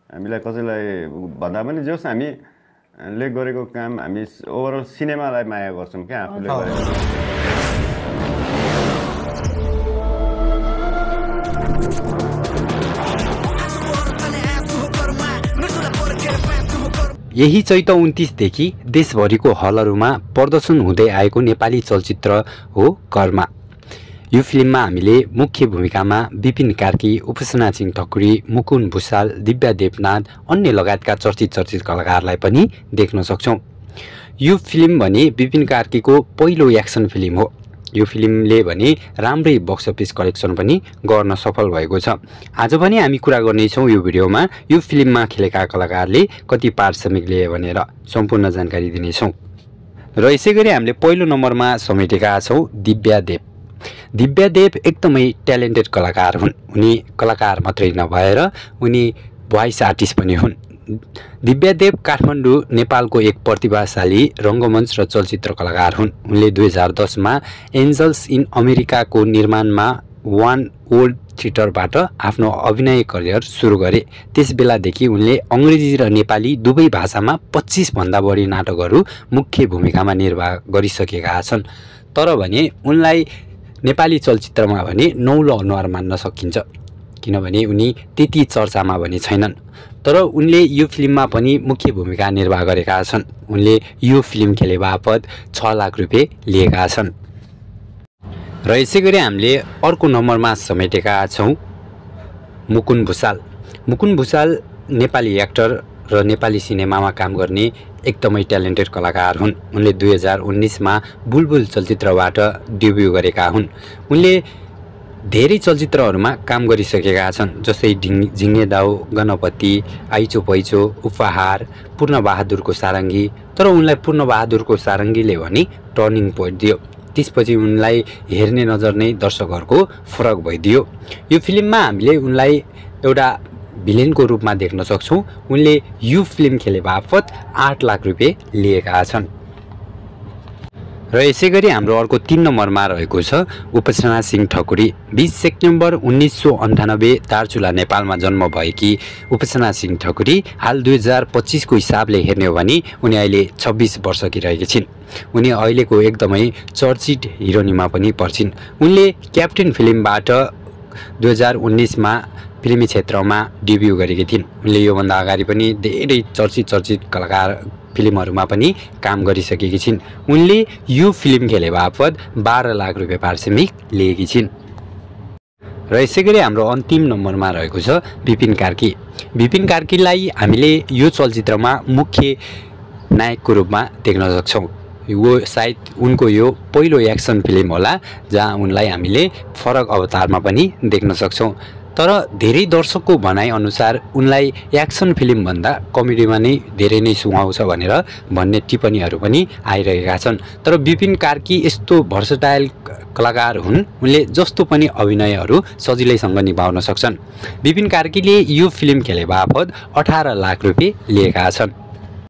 हामीलाई कसैलाई भन्दा पनि जस हामीले गरेको काम हामी ओभरअल सिनेमालाई माया गर्छौँ क्या आफूले गरेको। यही चैत 29 देखि देशभरिको हलहरूमा प्रदर्शन हुँदै आएको नेपाली चलचित्र हो कर्मा। यो फिल्ममा हामीले मुख्य भूमिकामा विपिन कार्की, उपासना सिंह ठकुरी, मुकुन भुसाल, दिव्या देवनाथ, अन्य लगायतका चर्चित कलाकारलाई पनि देख्न सक्छौँ। यो फिल्म भने विपिन कार्कीको पहिलो एक्सन फिल्म हो। यो फिल्मले भने राम्रै बक्स अफिस कलेक्सन पनि गर्न सफल भएको छ। आज पनि हामी कुरा गर्नेछौँ यो भिडियोमा यो फिल्ममा खेलेका कलाकारले कति पारिश्रमिक लिए भनेर सम्पूर्ण जानकारी दिनेछौँ। र यसै गरी हामीले पहिलो नम्बरमा समेटेका छौँ दिव्या देव। दिव्या देव एकदमै ट्यालेन्टेड कलाकार हुन्। उनी कलाकार मात्रै नभएर उनी भोइस आर्टिस्ट पनि हुन्। दिव्या देव काठमाडौँ नेपालको एक प्रतिभाशाली रङ्गमञ्च र चलचित्र कलाकार हुन्। उनले 2010 मा एन्जल्स इन अमेरिकाको निर्माणमा वान ओल्ड थिएटरबाट आफ्नो अभिनय करियर सुरु गरे। त्यस बेलादेखि उनले अङ्ग्रेजी र नेपाली दुवै भाषामा 25 भन्दा बढी नाटकहरू मुख्य भूमिकामा निर्वाह गरिसकेका छन्। तर भने उनलाई नेपाली चलचित्रमा भने नौलो अनुहार मान्न सकिन्छ, किनभने उनी त्यति चर्चामा भने छैनन्। तर उनले यो फिल्ममा पनि मुख्य भूमिका निर्वाह गरेका छन्। उनले यो फिल्म खेले बापत 6 लाख रुपियाँ लिएका छन्। र यसै गरी हामीले अर्को नम्बरमा समेटेका छौँ मुकुन भुसाल। मुकुन भुसाल नेपाली एक्टर र नेपाली सिनेमामा काम गर्ने एकदमै ट्यालेन्टेड कलाकार हुन्। उनले 2019 मा बुलबुल चलचित्रबाट डेब्यु गरेका हुन्। उनले धेरै चलचित्रहरूमा काम गरिसकेका छन्, जस्तै झिङ्गे दाउ, गणपति, आइचो पैचो, उपहार, पूर्णबहादुरको सारङ्गी। तर उनलाई पूर्णबहादुरको सारङ्गीले भने टर्निङ पोइन्ट दियो। त्यसपछि उनलाई हेर्ने नजर नै दर्शकहरूको फरक भइदियो। यो फिल्ममा हामीले उनलाई एउटा भिलेनको रूपमा देख्न सक्छौँ। उनले यो फिल्म खेले बापत 8 लाख रुपियाँ लिएका छन्। र यसै गरी हाम्रो अर्को 3 नम्बरमा रहेको छ उपासना सिंह ठकुरी। 20 सेप्टेम्बर 1998 दार्चुला नेपालमा जन्म भएकी उपासना सिंह ठकुरी हाल 2025 को हिसाबले हेर्ने हो भने उनी अहिले 26 वर्षकी रहेकी छिन्। उनी अहिलेको एकदमै चर्चित हिरोनीमा पनि पर्छिन्। उनले क्याप्टेन फिल्मबाट 2019 मा फिल्मी क्षेत्रमा डेब्यु गरेकी थिइन्। उनले योभन्दा अगाडि पनि धेरै चर्चित कलाकार फिल्महरूमा पनि काम गरिसकेकी छिन्। उनले यो फिल्म खेले बापत 12 लाख रुपियाँ पारिश्रमिक लिएकी छिन्। र यसै गरी हाम्रो अन्तिम नम्बरमा रहेको छ विपिन कार्की। विपिन कार्कीलाई हामीले यो चलचित्रमा मुख्य नायकको रूपमा देख्न सक्छौँ। यो सायद उनको यो पहिलो एक्सन फिल्म होला जहाँ उनलाई हामीले फरक अवतारमा पनि देख्न सक्छौँ। तर धेरै दर्शकको भनाइ अनुसार उनलाई एक्सन फिल्मभन्दा कमेडीमा नै धेरै नै सुहाउँछ भनेर भन्ने टिप्पणीहरू पनि आइरहेका छन्। तर विपिन कार्की यस्तो भर्सटाइल कलाकार हुन्, उनले जस्तो पनि अभिनयहरू सजिलैसँग निभाउन सक्छन्। विपिन कार्कीले यो फिल्म खेले बापत 18 लाख रुपियाँ लिएका छन्।